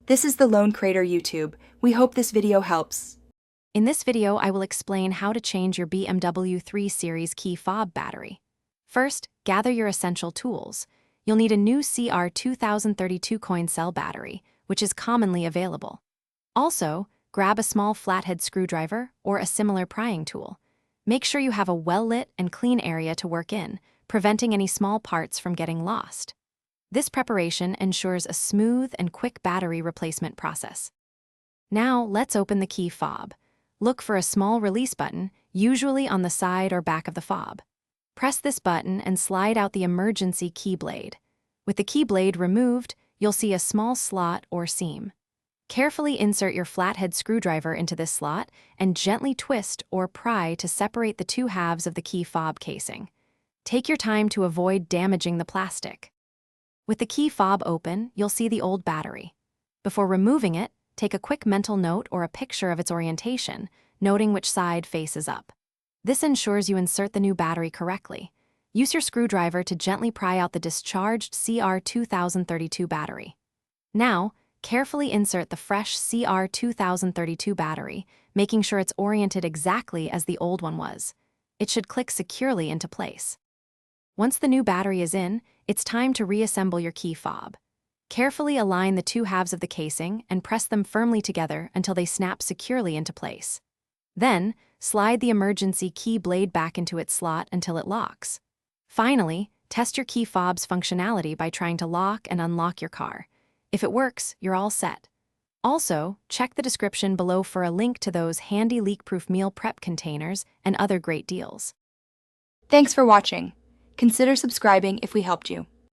This is the Lone Crater YouTube. We hope this video helps. In this video, I will explain how to change your BMW 3 Series key fob battery. First, gather your essential tools. You'll need a new CR2032 coin cell battery, which is commonly available. Also, grab a small flathead screwdriver or a similar prying tool. Make sure you have a well-lit and clean area to work in, preventing any small parts from getting lost. This preparation ensures a smooth and quick battery replacement process. Now, let's open the key fob. Look for a small release button, usually on the side or back of the fob. Press this button and slide out the emergency key blade. With the key blade removed, you'll see a small slot or seam. Carefully insert your flathead screwdriver into this slot and gently twist or pry to separate the two halves of the key fob casing. Take your time to avoid damaging the plastic. With the key fob open, you'll see the old battery. Before removing it, take a quick mental note or a picture of its orientation, noting which side faces up. This ensures you insert the new battery correctly. Use your screwdriver to gently pry out the discharged CR2032 battery. Now, carefully insert the fresh CR2032 battery, making sure it's oriented exactly as the old one was. It should click securely into place. Once the new battery is in, it's time to reassemble your key fob. Carefully align the two halves of the casing and press them firmly together until they snap securely into place. Then, slide the emergency key blade back into its slot until it locks. Finally, test your key fob's functionality by trying to lock and unlock your car. If it works, you're all set. Also, check the description below for a link to those handy leak-proof meal prep containers and other great deals. Thanks for watching. Consider subscribing if we helped you.